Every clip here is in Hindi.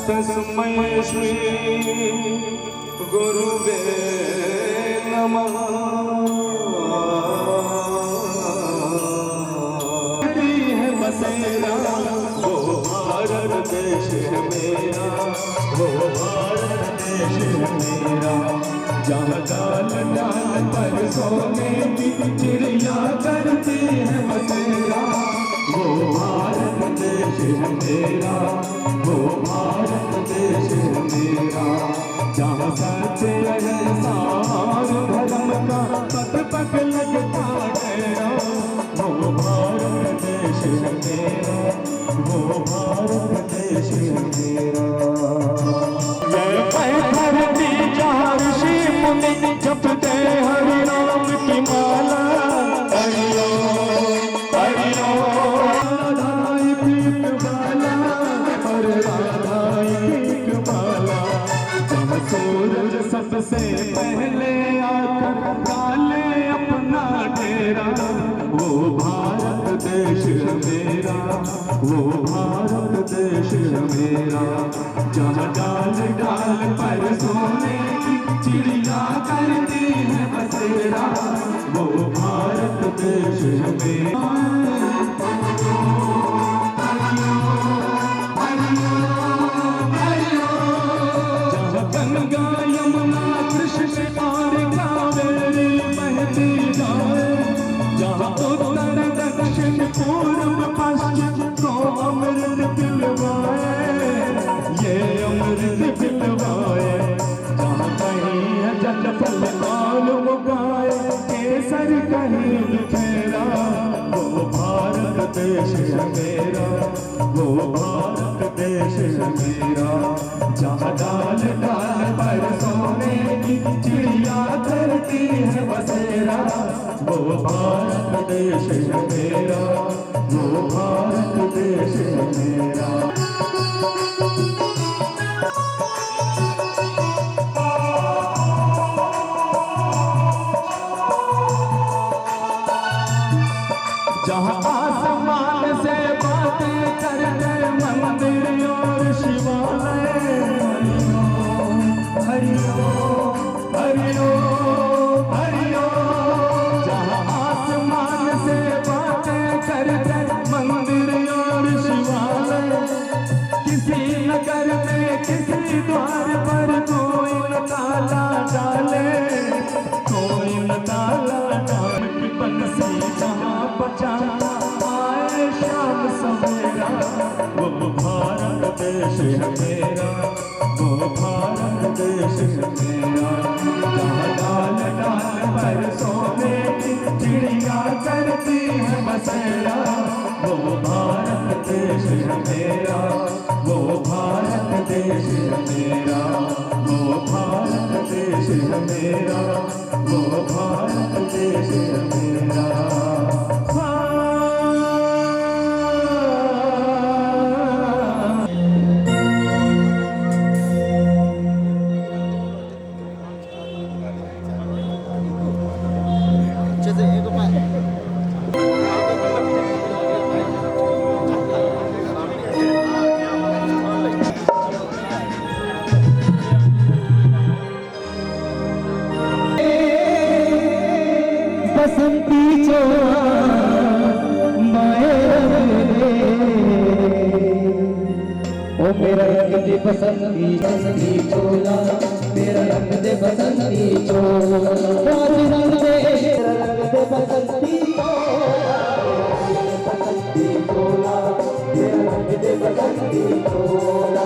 तस्मै श्री गुरुवे नमः। है बसेरा वो भारत देश है मेरा, वो भारत देश है मेरा। जहाँ डाल डाल पर सोने की चिड़िया करती है बसेरा, वो भारत देश है मेरा, वो भारत देश है मेरा। जहाँ सत्य अहिंसा धर्म का पथ पथ लगता डेरा, वो भारत देश है मेरा, वो भारत देश है मेरा। जय धरती जहाँ ऋषि मुनि जपते हरि नाम की माला, हरिओ हरिओ राधाई पीठ माला, हर राधाई पीठ माला। जहाँ सूरज सबसे पहले आकर डाले अपना डेरा, वो भारत देश है मेरा, वो भारत देश है मेरा। जहाँ डाल डाल पर सोने की चिड़िया करती है बसेरा, वो भारत देश है मेरा। जहाँ गंगा यमुना कृष्ण और कावेरी बहती जाए, जहाँ उत्तर दक्षिण पूर्व पश्चिम को अमृत पिलवाए, ये अमृत पिलवाए। जहाँ कहीं है जल फल पाल उगाए, केसर कहीं बिखेरा, वो भारत देश है मेरा, वो भारत देश है मेरा। जहाँ डाल डाल पर सोने की चिड़िया करती है बसेरा, वो भारत देश है मेरा, वो भारत देश है मेरा। जहाँ आसमान से बातें करते मंदिर और शिवालय, हरिओ हरिओ हरिओ बसेरा, वो भारत देश है मेरा, वो भारत देश है मेरा, वो भारत देश है मेरा, वो भारत देश है मेरा। बसंती चोला माए ओ मेरा रंग दे बसंती बसंती चोला, मेरा रंग दे बसंती चोला, आज रंग दे बसंती चोला, मेरा रंग दे बसंती चोला।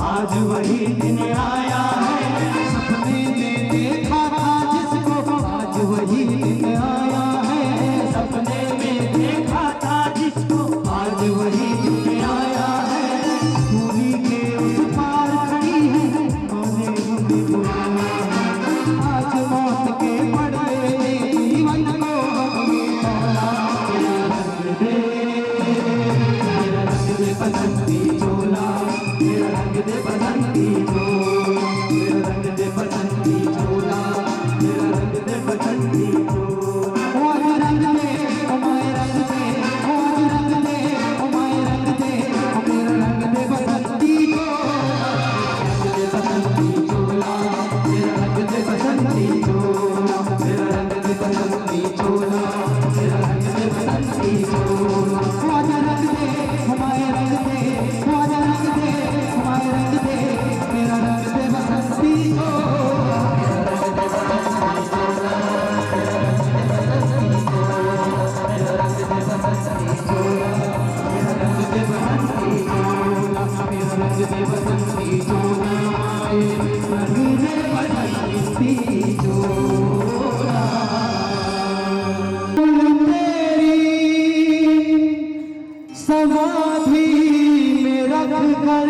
आज वही दिन आया है, सपने में देखा था जिसको, आज वही दिन आया है, सपने में देखा था जिसको, आज वही दिन आया है। पूरी के उस पार खड़ी है, आने हमें बुलाया है, आज मौत के पड़े जीवन को हमें तोड़ा। मेरा रंग दे बसंती चोला, मेरा रंग दे बसंती चोला, मेरा रंग दे बसंती चोला, मेरा रंग दे बसंती चोला। आज रंग दे हमारे रंग दे, आज रंग दे हमारे रंग दे, मेरा रंग दे बसंती चोला, मेरा रंग दे बसंती चोला, मेरा रंग दे बसंती चोला, मेरा रंग दे बसंती चोला। आज रंग दे हमारे रंग दे, आज रंग दे हमारे रंग दे, मेरा रंग दे बसंती चोला, मेरा रंग दे बसंती चोला, मेरा रंग दे बसंती चोला, मेरा रंग दे बसंती चोला, मेरा रंग दे बसंती चोला। समाधि में रख कर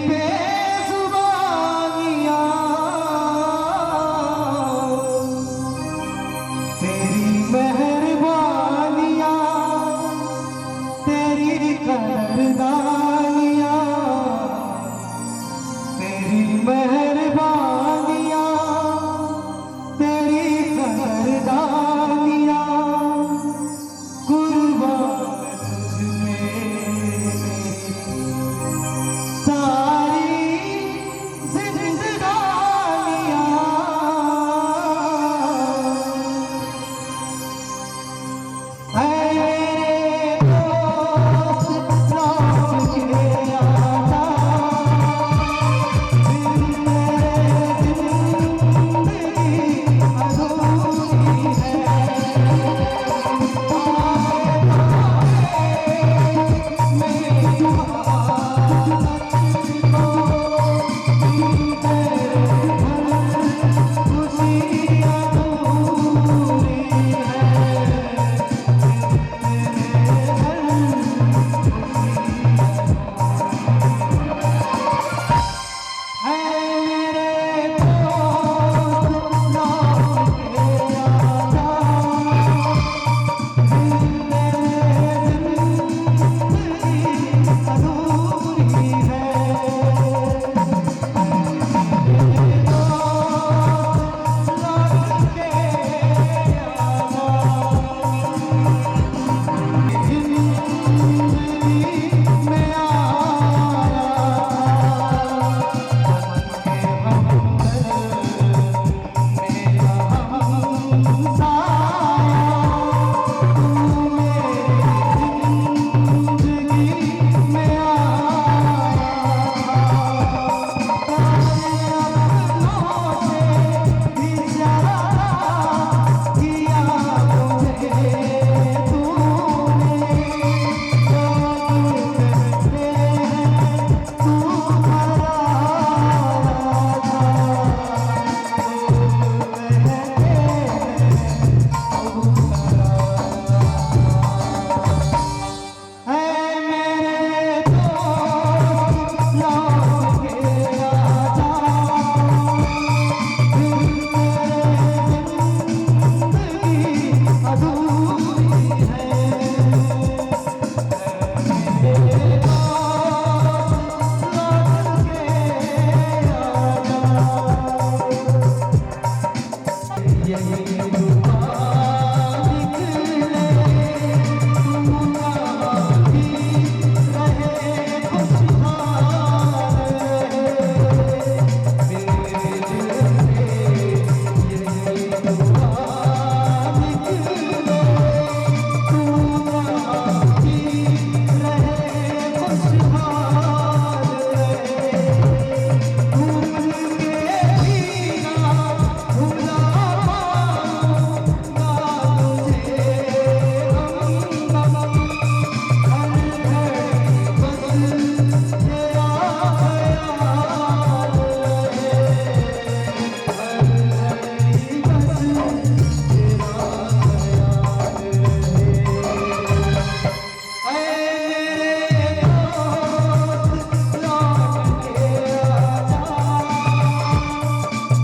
बेजुबानियाँ तेरी मेहरबानियाँ तेरी कदरदानियाँ तेरी मेहरबानियाँ तेरी कदरदानियाँ कुर्बान तुझ पे सारी जिंदगानियाँ है मेरे दोस्त लौट के आना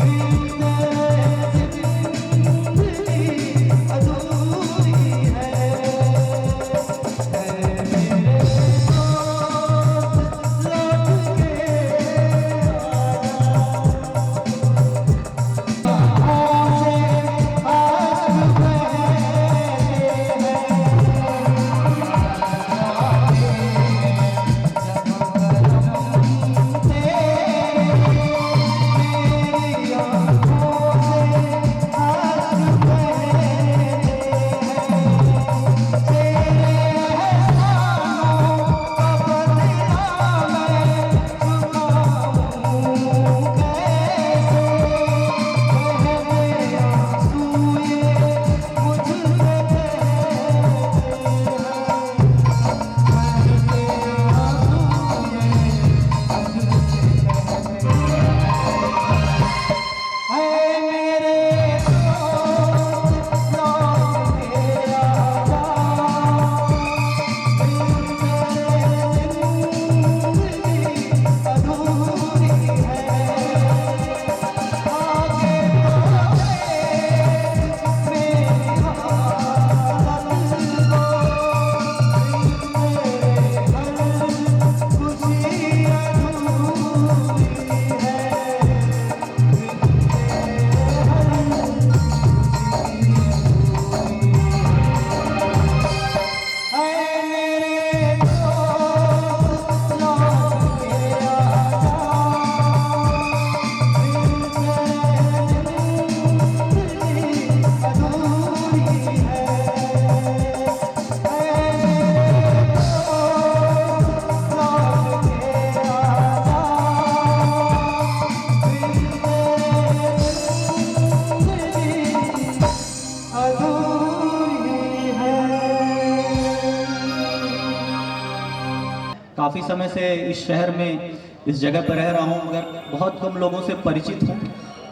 बिन तेरे जिंदगी अधूरी है समय से इस शहर में इस जगह पर रह रहा हूँ, मगर बहुत कम लोगों से परिचित हूँ।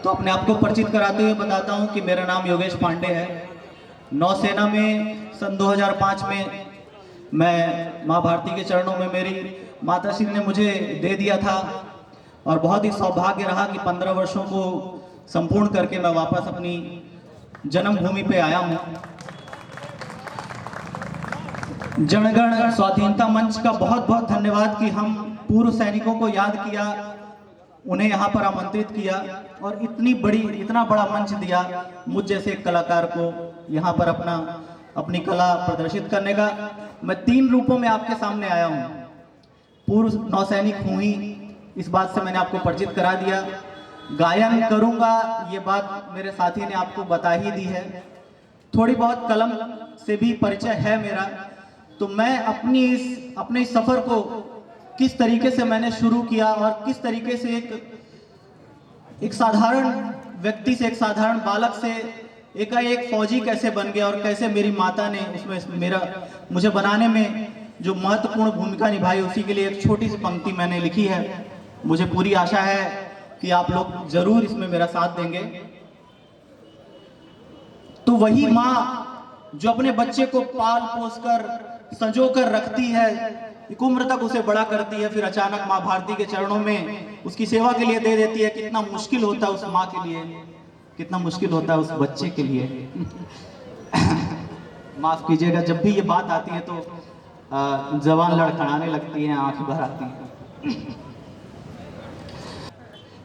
तो अपने आप को परिचित कराते हुए बताता हूँ कि मेरा नाम योगेश पांडे है। नौसेना में सन 2005 में मैं माँ भारती के चरणों में मेरी माताश्री ने मुझे दे दिया था, और बहुत ही सौभाग्य रहा कि 15 वर्षों को संपूर्ण करके मैं वापस अपनी जन्मभूमि पे आया हूँ। जनगण स्वाधीनता मंच का बहुत बहुत धन्यवाद कि हम पूर्व सैनिकों को याद किया, उन्हें यहाँ पर आमंत्रित किया और इतना बड़ा मंच दिया मुझ जैसे एक कलाकार को यहाँ पर अपनी कला प्रदर्शित करने का। मैं 3 रूपों में आपके सामने आया हूँ। पूर्व नौसैनिक हूँ ही, इस बात से मैंने आपको परिचित करा दिया। गायन करूँगा ये बात मेरे साथी ने आपको बता ही दी है। थोड़ी बहुत कलम से भी परिचय है मेरा। तो मैं अपने इस सफ़र को किस तरीके से मैंने शुरू किया और किस तरीके से एक साधारण व्यक्ति से, एक साधारण बालक से एकाएक फौजी कैसे बन गया, और कैसे मेरी माता ने उसमें मुझे बनाने में जो महत्वपूर्ण भूमिका निभाई, उसी के लिए एक छोटी सी पंक्ति मैंने लिखी है। मुझे पूरी आशा है कि आप लोग जरूर इसमें मेरा साथ देंगे। तो वही माँ जो अपने बच्चे को पाल पोस कर संजो कर रखती है, एक उम्र तक उसे बड़ा करती है, फिर अचानक माँ भारती के चरणों में उसकी सेवा के लिए दे देती है। कितना मुश्किल होता है उस माँ के लिए, कितना मुश्किल होता है उस बच्चे के लिए। माफ कीजिएगा, जब भी ये बात आती है तो जवान लड़खड़ाने लगती है, आंखें भर आती हैं।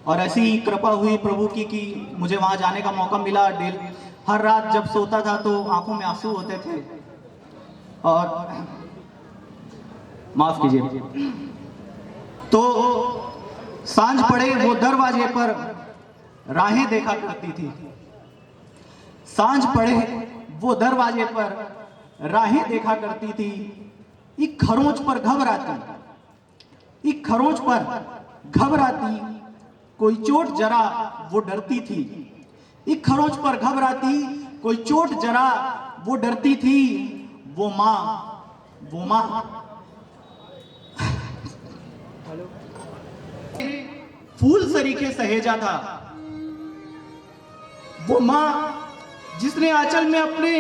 और ऐसी कृपा हुई प्रभु की कि मुझे वहां जाने का मौका मिला। हर रात जब सोता था तो आंखों में आंसू होते थे। और माफ कीजिए, तो सांझ पड़े वो दरवाजे पर राहें देखा करती थी। सांझ पड़े वो दरवाजे पर राहें देखा करती थी। एक खरोंच पर घबराती, एक खरोंच पर घबराती, कोई चोट जरा वो डरती थी। एक खरोंच पर घबराती, कोई चोट जरा वो डरती थी। वो माँ फूल सरीखे सहेजा था। वो माँ जिसने आंचल में अपने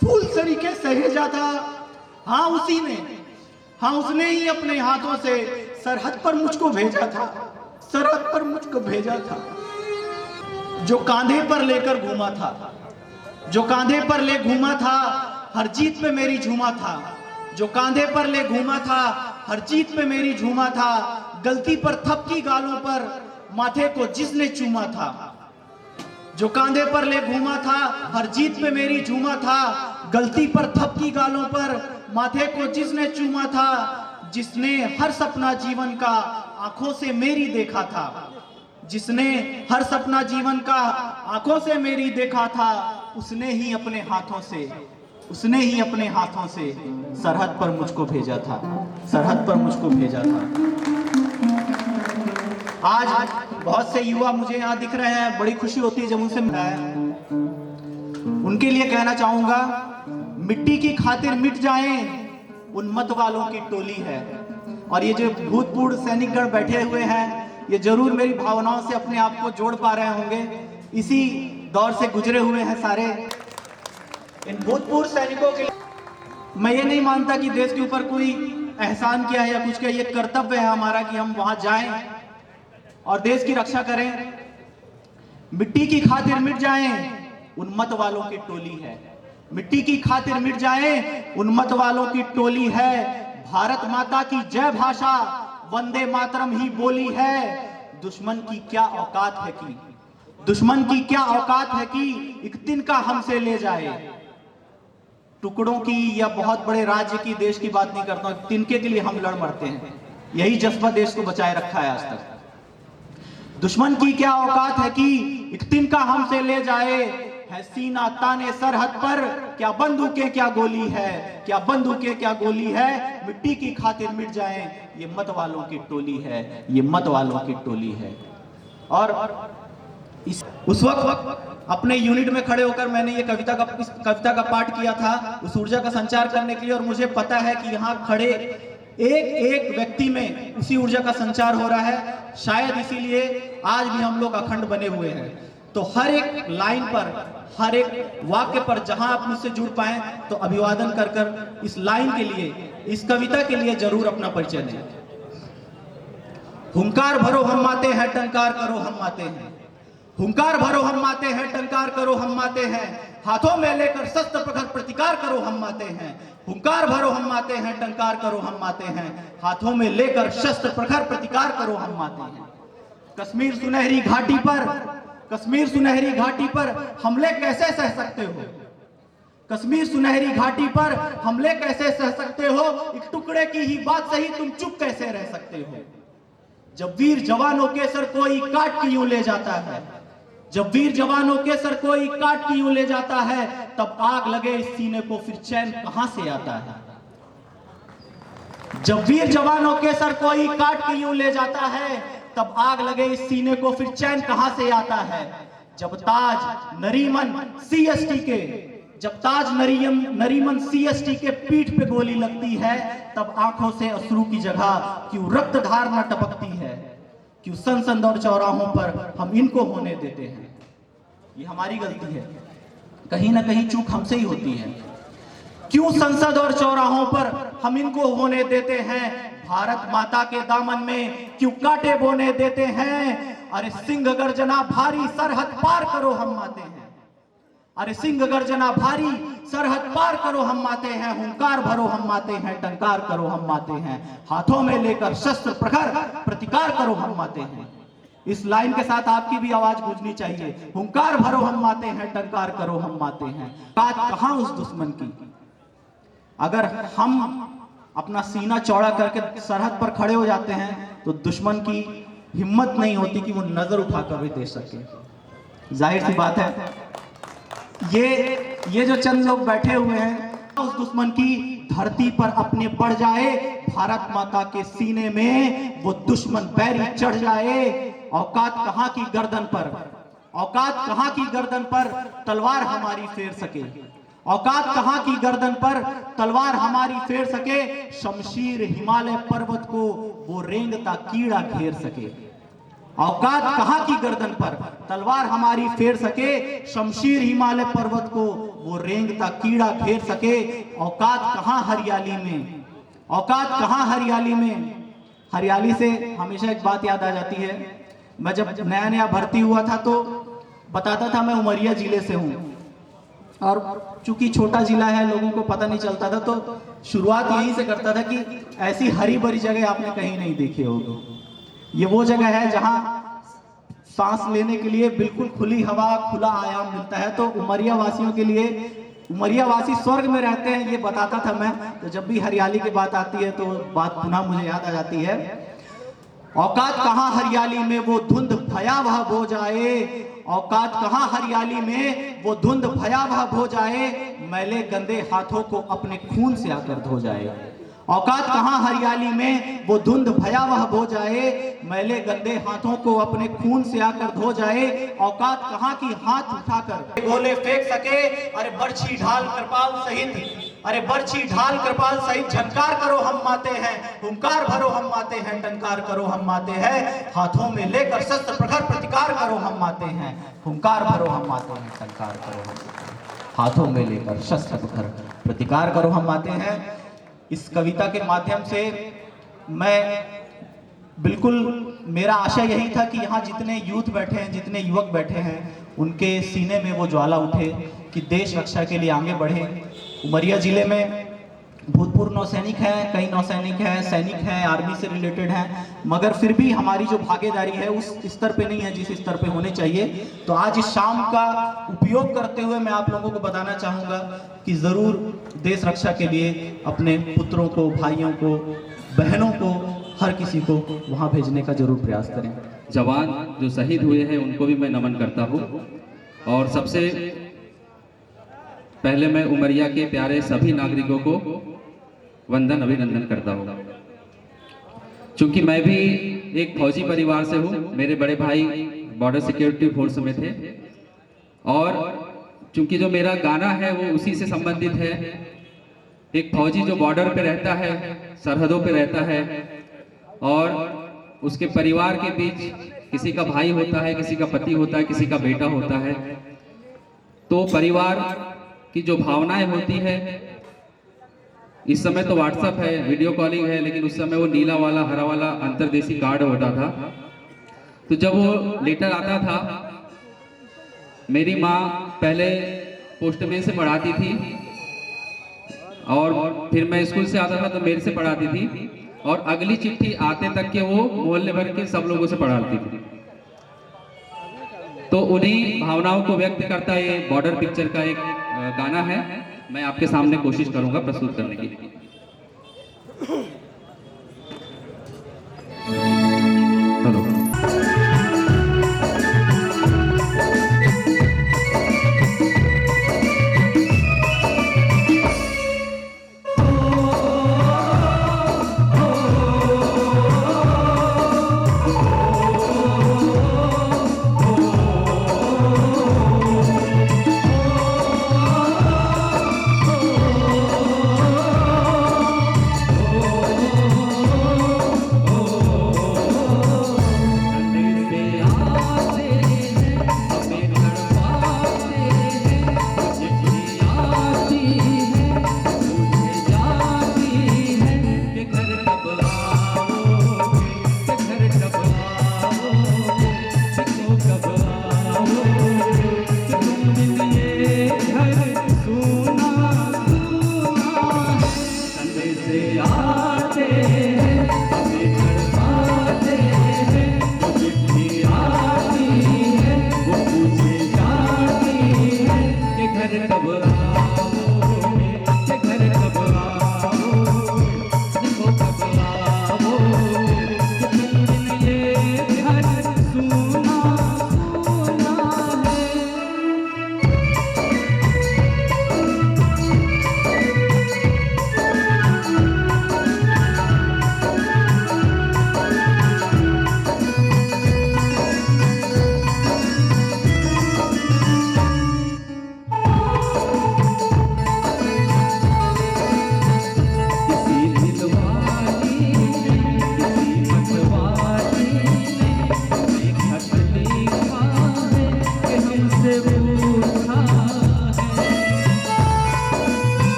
फूल सरीखे सहेजा था, हाँ उसने ही अपने हाथों से सरहद पर मुझको भेजा था, सरहद पर मुझको भेजा था। जो कांधे पर लेकर घूमा था, जो कांधे पर ले घूमा था, हर जीत पे मेरी झूमा था। जो कांधे पर ले घूमा था, हर जीत पे मेरी झूमा था। गलती पर थपकी गालों पर माथे को जिसने चूमा था। जो कांधे पर ले घूमा था, हर जीत पे मेरी झूमा था। गलती पर थपकी गालों पर माथे को जिसने चूमा था। जिसने हर सपना जीवन का आंखों से मेरी देखा था, जिसने हर सपना जीवन का आंखों से मेरी देखा था, उसने ही अपने हाथों से सरहद पर मुझको भेजा था, सरहद पर मुझको भेजा था। आज बहुत से युवा मुझे यहाँ दिख रहे हैं, बड़ी खुशी होती है जब उनसे मिला है। उनके लिए कहना चाहूंगा, मिट्टी की खातिर मिट जाएं उन्मत्त वालों की टोली है। और ये जो भूतपूर्व सैनिकगण बैठे हुए हैं, ये जरूर मेरी भावनाओं से अपने आप को जोड़ पा रहे होंगे। इसी दौर से गुजरे हुए हैं सारे। इन भूतपूर्व सैनिकों के लिए मैं ये नहीं मानता कि देश के ऊपर कोई एहसान किया है या कुछ किया। ये कर्तव्य है हमारा कि हम वहां जाएं और देश की रक्षा करें। मिट्टी की खातिर मिट जाएं उन्मत्त वालों की टोली है, मिट्टी की खातिर मिट जाएं उन्मत्त वालों की टोली है। भारत माता की जय भाषा वंदे मातरम ही बोली है। दुश्मन की क्या औकात है कि, दुश्मन की क्या औकात है कि एक तिनका हमसे ले जाए। टुकड़ों की या बहुत बड़े राज्य की, देश की बात नहीं करता हूं, तिनके के लिए हम लड़ मरते हैं। यही जज्बा देश को बचाए रखा है आज तक। दुश्मन की क्या औकात है कि एक तिनका हमसे ले जाए। है सीना ताने सरहद पर, क्या बंदूकें क्या गोली है, क्या बंदूकें क्या गोली है। मिट्टी की खातिर मिट जाएं ये मत वालों की टोली है, ये मत वालों की टोली है। और उस वक्त अपने यूनिट में खड़े होकर मैंने ये कविता का पाठ किया था, उस ऊर्जा का संचार करने के लिए। और मुझे पता है कि यहाँ खड़े एक एक व्यक्ति में उसी ऊर्जा का संचार हो रहा है। शायद इसीलिए आज भी हम लोग अखंड बने हुए हैं। तो हर एक लाइन पर, हर एक वाक्य पर जहां आप मुझसे जुड़ पाए तो अभिवादन कर कर इस लाइन के लिए, इस कविता के लिए जरूर अपना परिचय दें। हुंकार भरो हम माते हैं, टंकार करो हम माते हैं। हुंकार भरो हम माते हैं, टंकार करो हम माते हैं। हाथों में लेकर शस्त्र प्रखर प्रतिकार करो हम माते हैं। हुंकार भरो हम माते हैं, टंकार करो हम माते हैं। हाथों में लेकर शस्त्र प्रखर प्रतिकार करो हम माते हैं। कश्मीर सुनहरी घाटी पर, कश्मीर सुनहरी घाटी पर हमले कैसे सह सकते हो? कश्मीर सुनहरी घाटी पर हमले कैसे सह सकते हो? एक टुकड़े की ही बात सही, तुम चुप कैसे रह सकते हो? जब वीर जवानों के सर कोई काट के यूं ले जाता है, जब वीर जवानों के सर कोई काट के यूं ले जाता है, तब आग लगे इस सीने को फिर चैन कहां से आता है? जब वीर जवानों के सर कोई काट के यूं ले जाता है, तब आग लगे इस सीने को फिर चैन कहां से आता है? जब ताज नरीमन सीएसटी के, जब ताज नरीमन सीएसटी के पीठ पे गोली लगती है, तब आंखों से अश्रु की जगह क्यों रक्त धारना टपकती है? क्यों संसद और चौराहों पर हम इनको होने देते हैं? ये हमारी गलती है, कहीं ना कहीं चूक हमसे ही होती है। क्यों संसद और चौराहों पर हम इनको होने देते हैं? भारत माता के दामन में क्यों कांटे बोने देते हैं? अरे सिंह गर्जना भारी सरहद पार करो हम माते हैं। अरे सिंह गर्जना भारी सरहद पार करो हम माते हैं। हुंकार भरो हम माते हैं, टंकार करो हम माते हैं। हाथों में लेकर शस्त्र प्रखर प्रतिकार करो हम माते हैं। इस लाइन के साथ आपकी भी आवाज गूंजनी चाहिए। हुंकार भरो हम माते हैं, टंकार करो हम माते हैं। बात कहां उस दुश्मन की? अगर हम अपना सीना चौड़ा करके सरहद पर खड़े हो जाते हैं तो दुश्मन की हिम्मत नहीं होती कि वो नजर उठाकर भी देख सके। जाहिर सी बात है, ये जो चंद लोग बैठे हुए हैं, उस दुश्मन की धरती पर अपने पड़ जाए, भारत माता के सीने में वो दुश्मन बैरी चढ़ जाए। औकात कहां की गर्दन पर, औकात कहां की गर्दन पर तलवार हमारी फेर सके? औकात कहां की गर्दन पर तलवार हमारी फेर सके? शमशीर हिमालय पर्वत को वो रेंगता कीड़ा घेर सके। औकात कहां की गर्दन पर तलवार हमारी फेर सके? शमशीर हिमालय पर्वत को वो रेंगता कीड़ा घेर सके। औकात कहां हरियाली में, औकात कहां हरियाली में? हरियाली से हमेशा एक बात याद आ जाती है। मैं जब नया नया भर्ती हुआ था तो बताता था मैं उमरिया जिले से हूं, और चूंकि छोटा जिला है लोगों को पता नहीं चलता था, तो शुरुआत यहीं से करता था कि ऐसी हरी भरी जगह आपने कहीं नहीं देखी होगी। ये वो जगह है जहां सांस लेने के लिए बिल्कुल खुली हवा, खुला आयाम मिलता है। तो उमरिया वासियों के लिए, उमरिया वासी स्वर्ग में रहते हैं, ये बताता था मैं। तो जब भी हरियाली की बात आती है तो बात पुनः मुझे याद आ जाती है। औकात कहां हरियाली में वो धुंध भयावह हो जाए? औकात कहां हरियाली में वो धुंध भयावह हो जाए? मैले गंदे हाथों को अपने खून से आकर धो जाए। औकात कहां हरियाली में वो धुंध भयावह हो जाए? मैले गंदे हाथों को अपने खून से आकर धो जाए। औकात कहां की हाथ उठाकर गोले फेंक सके? अरे बर्छी ढाल कृपाल सहित, अरे बर्छी ढाल कृपाल सहित झनकार करो हम माते हैं। हुंकार भरो हम माते हैं, टंकार करो हम माते हैं। हाथों में लेकर शस्त्र प्रखर प्रतिकार करो हम माते हैं। हुंकार भरो हम माते हैं, टंकार करो हम माते हैं। हाथों में लेकर शस्त्र प्रखर प्रतिकार करो हम माते हैं। इस कविता के माध्यम से मैं बिल्कुल, मेरा आशा यही था कि यहाँ जितने यूथ बैठे हैं, जितने युवक बैठे हैं, उनके सीने में वो ज्वाला उठे कि देश रक्षा के लिए आगे बढ़े। उमरिया जिले में भूतपूर्व नौसैनिक हैं, कई नौसैनिक हैं, सैनिक हैं, आर्मी से रिलेटेड हैं, मगर फिर भी हमारी जो भागीदारी है उस स्तर पे नहीं है जिस स्तर पे होने चाहिए। तो आज इस शाम का उपयोग करते हुए मैं आप लोगों को बताना चाहूँगा कि ज़रूर देश रक्षा के लिए अपने पुत्रों को, भाइयों को, बहनों को, हर किसी को वहाँ भेजने का जरूर प्रयास करें। जवान जो शहीद हुए हैं उनको भी मैं नमन करता हूँ, और सबसे पहले मैं उमरिया के प्यारे सभी नागरिकों को वंदन अभिनंदन करता हूँ। चूंकि मैं भी एक फौजी परिवार से हूँ, मेरे बड़े भाई बॉर्डर सिक्योरिटी फोर्स में थे, और चूंकि जो मेरा गाना है वो उसी से संबंधित है। एक फौजी जो बॉर्डर पे रहता है सरहदों पे रहता है और उसके परिवार के बीच किसी का भाई होता है, किसी का पति होता है, किसी का बेटा होता है, तो परिवार की जो भावनाएं होती है, इस समय तो व्हाट्सएप है, वीडियो कॉलिंग है, लेकिन उस समय वो नीला वाला हरा वाला अंतर्देशी कार्ड होता था। तो जब वो लेटर आता था, मेरी माँ पहले पोस्टमैन से पढ़ाती थी और फिर मैं स्कूल से आता था तो मेरे से पढ़ाती थी, और अगली चिट्ठी आते तक के वो मोहल्ले भर के सब लोगों से पढ़ाती थी। तो उन्हीं भावनाओं को व्यक्त करता ये बॉर्डर पिक्चर का एक गाना है, मैं आपके सामने कोशिश करूंगा प्रस्तुत करने की। हेलो।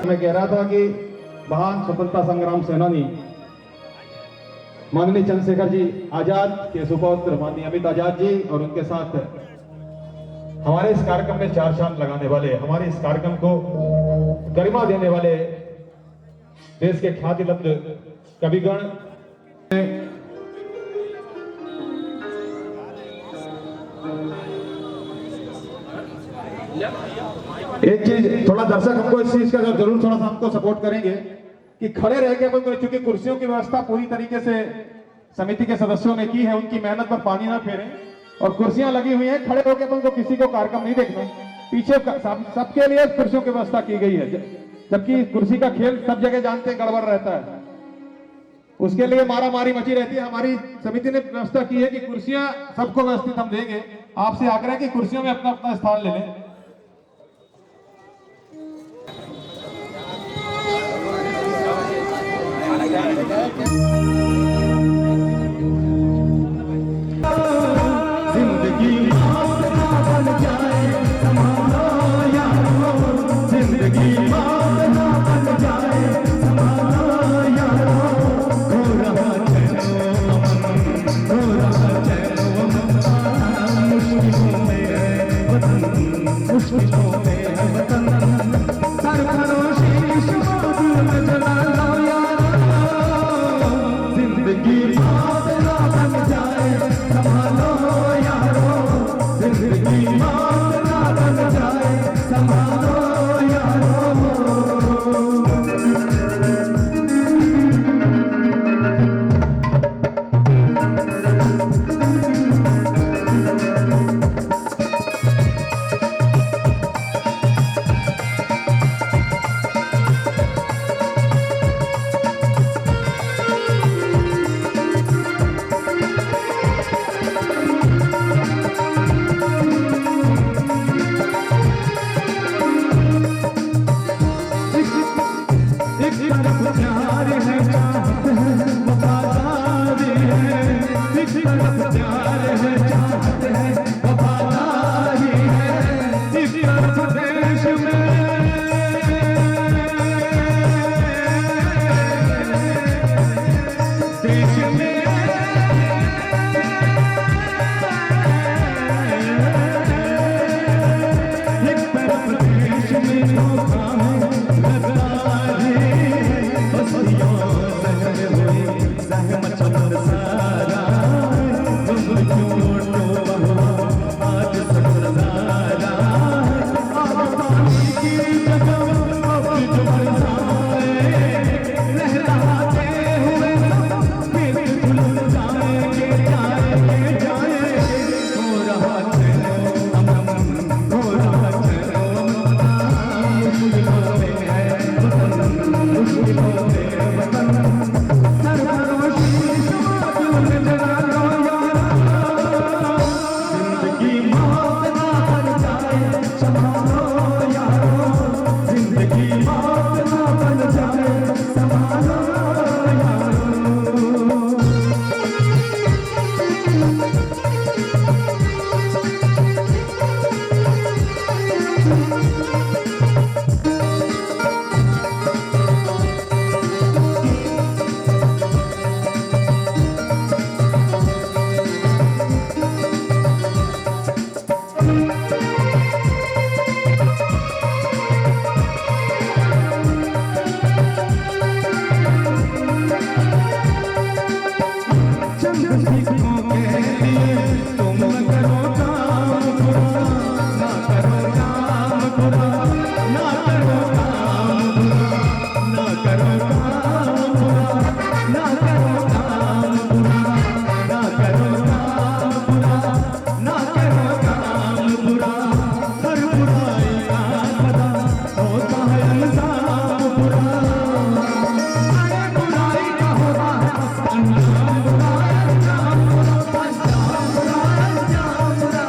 मैं कह रहा था कि महान स्वतंत्रता संग्राम सेनानी माननीय चंद्रशेखर जी आजाद के सुपुत्र माननीय अमित आजाद जी और उनके साथ हमारे इस कार्यक्रम में चार चांद लगाने वाले, हमारे इस कार्यक्रम को गरिमा देने वाले देश के ख्याति लब्ध कविगण एक चीज थोड़ा दर्शक हमको इस चीज का जरूर थोड़ा सा हमको सपोर्ट करेंगे कि खड़े रह के अपन को, चूंकि कुर्सियों की व्यवस्था पूरी तरीके से समिति के सदस्यों ने की है, उनकी मेहनत पर पानी ना फेरें और कुर्सियां लगी हुई हैं, खड़े होकर अपन को किसी को कार्यक्रम नहीं देखना, पीछे सबके लिए कुर्सियों की व्यवस्था की गई है, जबकि कुर्सी का खेल सब जगह जानते हैं गड़बड़ रहता है, उसके लिए मारा मारी मची रहती है। हमारी समिति ने व्यवस्था की है कि कुर्सियां सबको व्यवस्थित हम देंगे, आपसे आग्रह है कि कुर्सियों में अपना अपना स्थान ले लें। जिंदगी मौत ना बन जाए संभालो यारो, जिंदगी मौत ना बन जाए संभालो यारो, हो रहा चैनो अमन, हो रहा चैनो अमन, मुश्किलों में है वतन, मुश्किलों में है वतन, सर करो शीश दिल में जला लो यारो, जिंदगी मौत ना बन जाए संभालो यारो, जिंदगी मौत ना बन जाए संभालो यारो। संभालो यारो, जिंदगी मौत ना बन जाए, संभालो यारो। चंद सिक्कों के लिए तुम न करो काम बुरा, ना करो काम बुरा, ना करो काम बुरा, ना करो काम बुरा, ना करो काम बुरा, ना करो काम बुरा, ना करो काम बुरा। हर बुराई का सदा होता है अंजाम बुरा, अरे बुराई का होता है अंजाम बुरा, अंजाम बुरा, अंजाम बुरा, अंजाम बुरा।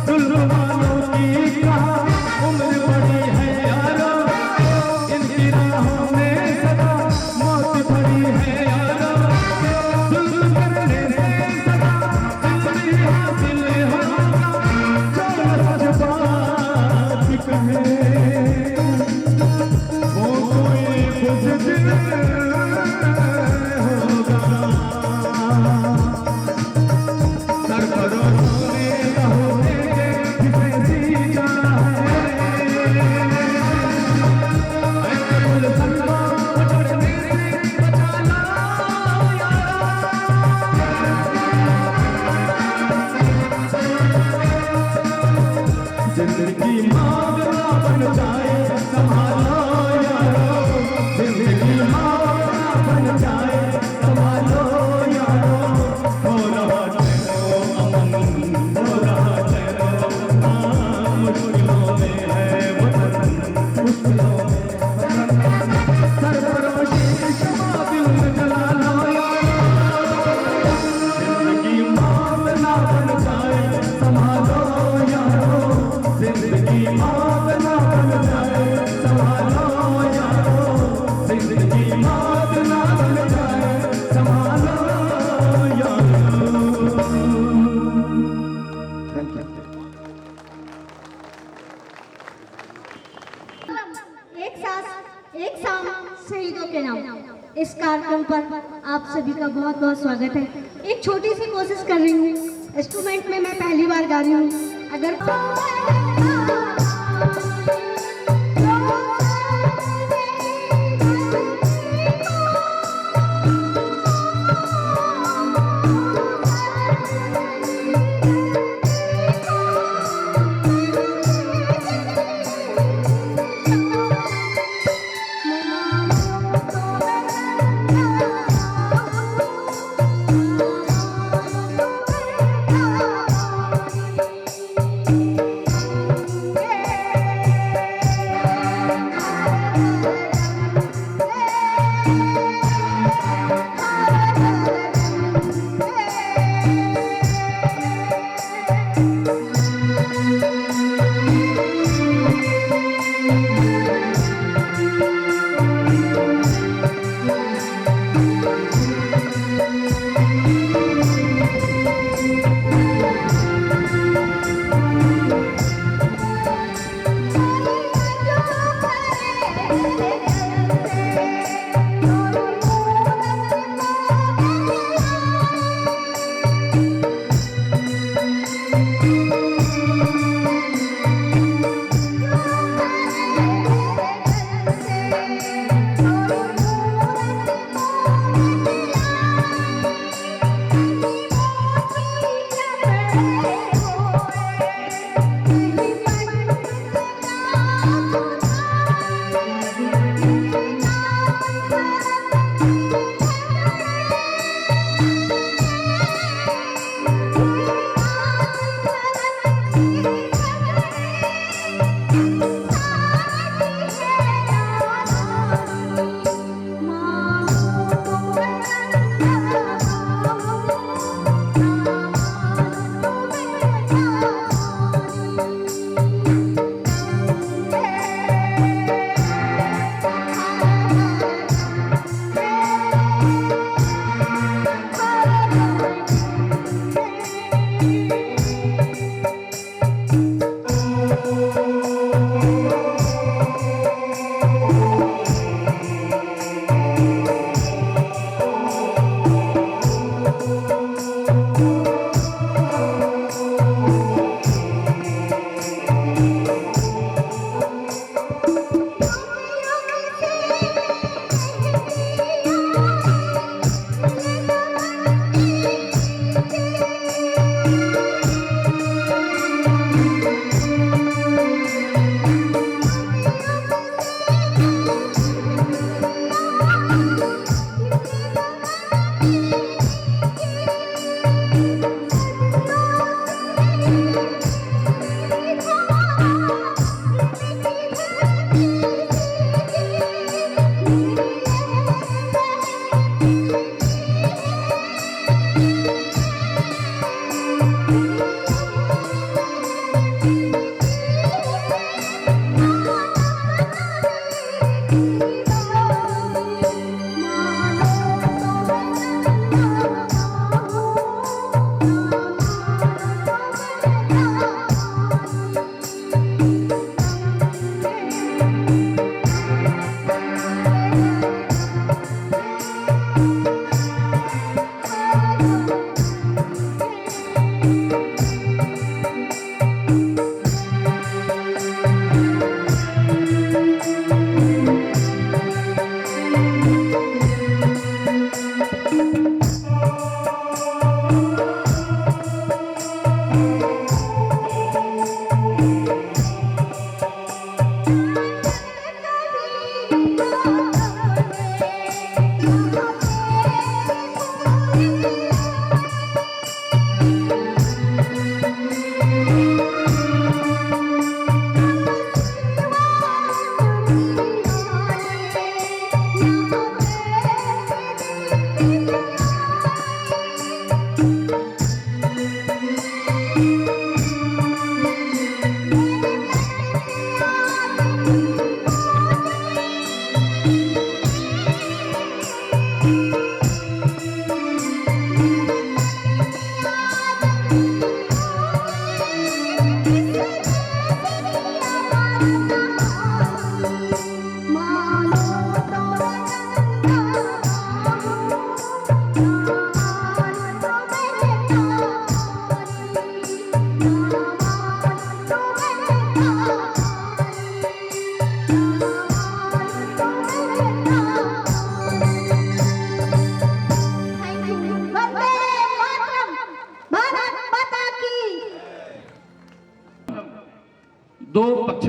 दुल्हनों की कहाँ उम्र बड़ी है यारो, इनकी राहों में सदा मौत पड़ी है यारो। जुल्म करने से सदा जिंदगी हासिल होगा, जो सच बात कहे वो कोई बुज़दिल होगा। सरफरोश में रहोगे जिसे जीना है, ऐसे गुलशन को उजड़ने से बचा लो यारो। जिंदगी मौत ना बन जाए, संभालो यारो, जिंदगी मौत ना बन जाए, संभालो यारो। हो रहा चलो अमन, हो रहा चलो हाँ, मुश्किलों में है वतन, मुश्किलों में वतन। सरफरोशी शमा दिल में जला लो यारो, जिंदगी मौत ना बन जाए, संभालो यारो, जिंदगी मौत ना बन जाए, संभालो यारो, जिंदगी मौत ना बन जाए, संभालो यारो। एक शाम शहीदों के नाम, इस कार्यक्रम पर आप सभी का बहुत बहुत स्वागत है। एक छोटी सी कोशिश कर रही हूँ, इंस्ट्रूमेंट में मैं पहली बार गा रही हूँ। अगर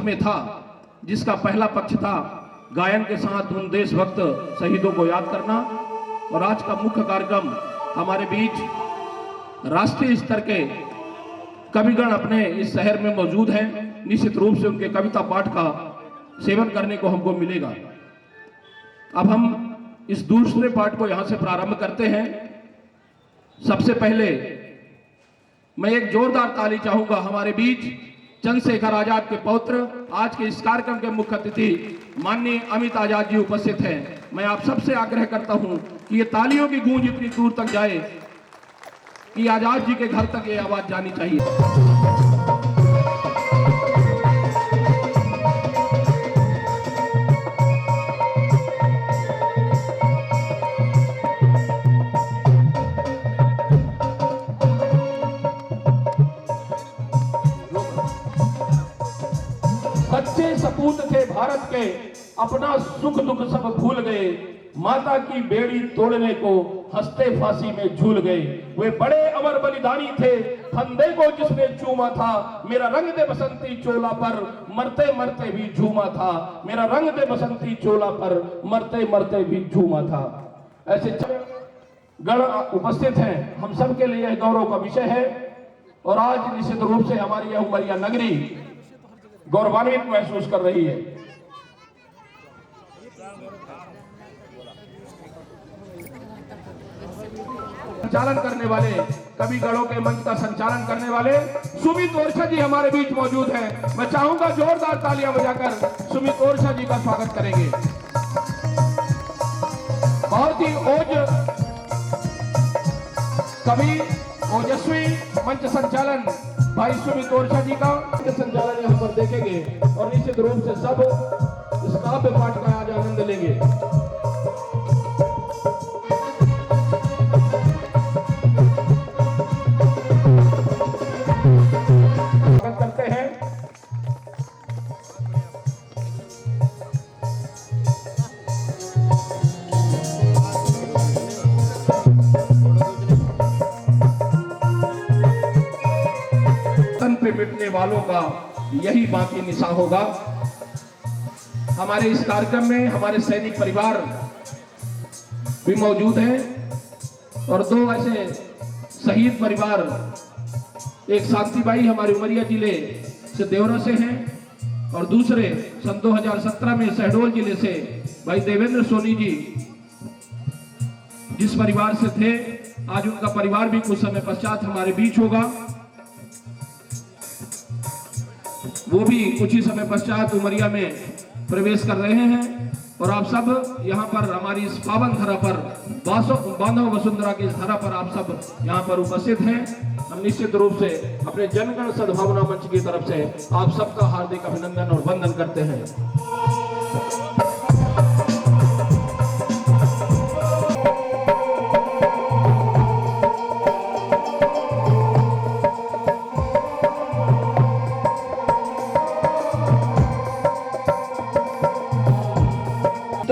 में था, जिसका पहला पक्ष था गायन के साथ उन देशभक्त शहीदों को याद करना, और आज का मुख्य कार्यक्रम हमारे बीच राष्ट्रीय स्तर के कविगण अपने इस शहर में मौजूद हैं। निश्चित रूप से उनके कविता पाठ का सेवन करने को हमको मिलेगा। अब हम इस दूसरे पाठ को यहां से प्रारंभ करते हैं। सबसे पहले मैं एक जोरदार ताली चाहूंगा। हमारे बीच चंद्रशेखर आजाद के पौत्र, आज के इस कार्यक्रम के मुख्य अतिथि माननीय अमित आजाद जी उपस्थित हैं। मैं आप सबसे आग्रह करता हूं कि ये तालियों की गूंज इतनी दूर तक जाए कि आजाद जी के घर तक ये आवाज जानी चाहिए। सच्चे सपूत थे भारत के, अपना सुख दुख सब भूल गए, माता की बेड़ी तोड़ने को हंसते फांसी में झूल गए। वे बड़े अमर बलिदानी थे, फंदे को जिसने चूमा था, मेरा रंग दे बसंती चोला पर मरते मरते भी झूमा था, मेरा रंग दे बसंती चोला पर मरते मरते भी झूमा था। ऐसे गण उपस्थित हैं, हम सब के लिए गौरव का विषय है। और आज निश्चित रूप से हमारी यह उमरिया नगरी गौरवान्वित महसूस कर रही है। संचालन करने वाले, कवि गणों के मंच का संचालन करने वाले सुमित ओरछा जी हमारे बीच मौजूद हैं। मैं चाहूंगा जोरदार तालियां बजाकर सुमित ओरछा जी का स्वागत करेंगे। बहुत ही कवि ओजस्वी मंच संचालन भाई सुमित ओरछा जी का संचालन यहाँ पर देखेंगे और निश्चित रूप से सब इस काव्य पाठ का आज आनंद लेंगे। स्वागत करते हैं पे मिटने वालों का यही बाकी निशा होगा। हमारे इस कार्यक्रम में हमारे सैनिक परिवार भी मौजूद हैं और दो ऐसे शहीद परिवार, एक शांतिबाई हमारे उमरिया जिले से देवरा से हैं और दूसरे सन 2017 में शहडोल जिले से भाई देवेंद्र सोनी जी जिस परिवार से थे, आज उनका परिवार भी कुछ समय पश्चात हमारे बीच होगा। वो भी कुछ ही समय पश्चात उमरिया में प्रवेश कर रहे हैं और आप सब यहाँ पर हमारी इस पावन धरा पर, बांधव वसुंधरा की इस धरा पर आप सब यहाँ पर उपस्थित हैं। हम निश्चित रूप से अपने जनगण सद्भावना मंच की तरफ से आप सबका हार्दिक अभिनंदन और वंदन करते हैं।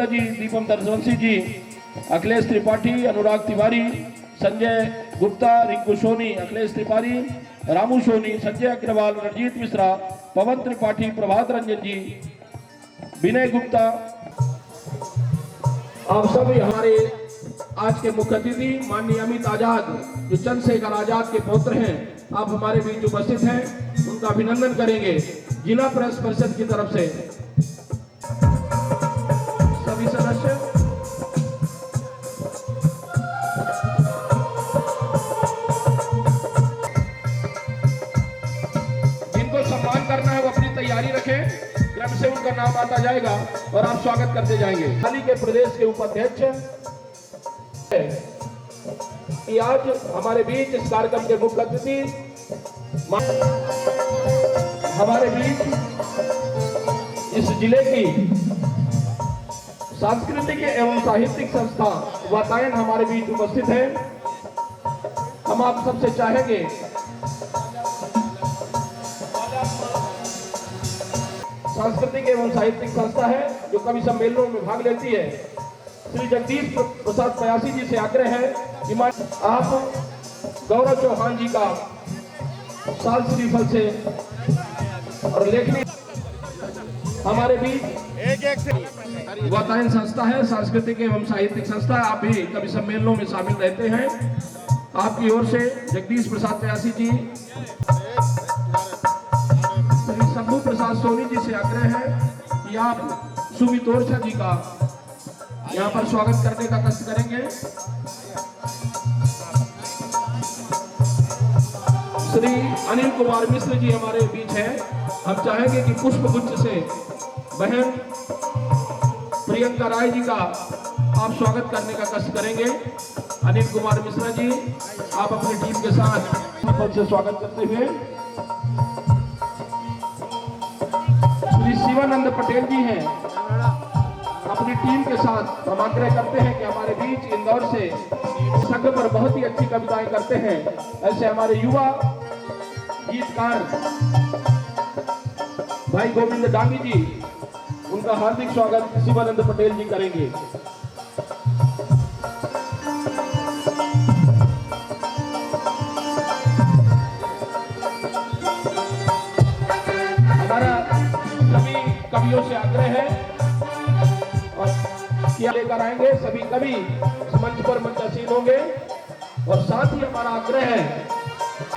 जी, दीपम दर्शवंशी जी, अखिलेश त्रिपाठी, अनुराग तिवारी, संजय गुप्ता, रिंकू सोनी, अखिलेश त्रिपाठी, रामू सोनी, संजय अग्रवाल, रणजीत मिश्रा, पवन त्रिपाठी, प्रभात रंजन जी, विनय गुप्ता, आप सब हमारे आज के मुख्य अतिथि माननीय अमित आजाद जो चंद्रशेखर आजाद के पौत्र हैं, आप हमारे बीच उपस्थित हैं, उनका अभिनंदन करेंगे जिला प्रेस परिषद की तरफ से। सभी सदस्य जिनको सम्मान करना है वो अपनी तैयारी रखें, क्रम से उनका नाम आता जाएगा और आप स्वागत करते जाएंगे। हाल के प्रदेश के उपाध्यक्ष कि आज हमारे बीच इस कार्यक्रम के मुख्य अतिथि हमारे बीच इस जिले की सांस्कृतिक एवं साहित्यिक संस्था वातायन हमारे बीच उपस्थित है। हम आप सबसे चाहेंगे सांस्कृतिक एवं साहित्यिक संस्था है जो कवि सम्मेलनों में भाग लेती है। श्री जगदीश प्रसाद पयासी जी से आग्रह है कि आप गौरव चौहान जी का साल श्रीफल से और लेखनी हमारे बीच वातायन संस्था है, सांस्कृतिक एवं साहित्यिक संस्था। आप भी कभी सम्मेलनों में शामिल रहते हैं। आपकी ओर से जगदीश प्रसाद प्यासी जी, श्री शंभू प्रसाद सोनी जी से आग्रह है कि आप सुमित ओरछा जी का यहाँ पर स्वागत करने का कष्ट करेंगे। श्री अनिल कुमार मिश्र जी हमारे बीच हैं। हम चाहेंगे कि पुष्प गुच्छ से बहन प्रियंका राय जी का आप स्वागत करने का कष्ट करेंगे। अनिल कुमार मिश्रा जी, आप अपनी टीम के साथ पद से स्वागत करते हुए। श्री शिवानंद पटेल जी हैं, अपनी टीम के साथ हम आग्रह करते हैं कि हमारे बीच इंदौर से संघ पर बहुत ही अच्छी कविताएं करते हैं, ऐसे हमारे युवा गीतकार भाई गोविंद डांगी जी, उनका हार्दिक स्वागत शिवानंद पटेल जी करेंगे। हमारा सभी कवियों से आग्रह है और क्या लेकर आएंगे, सभी कवि मंच पर मंचासीन होंगे। और साथ ही हमारा आग्रह है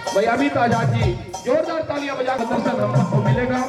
भाई अमित आजाद जी, जोरदार तालियां बजाकर दर्शन हम सबको मिलेगा।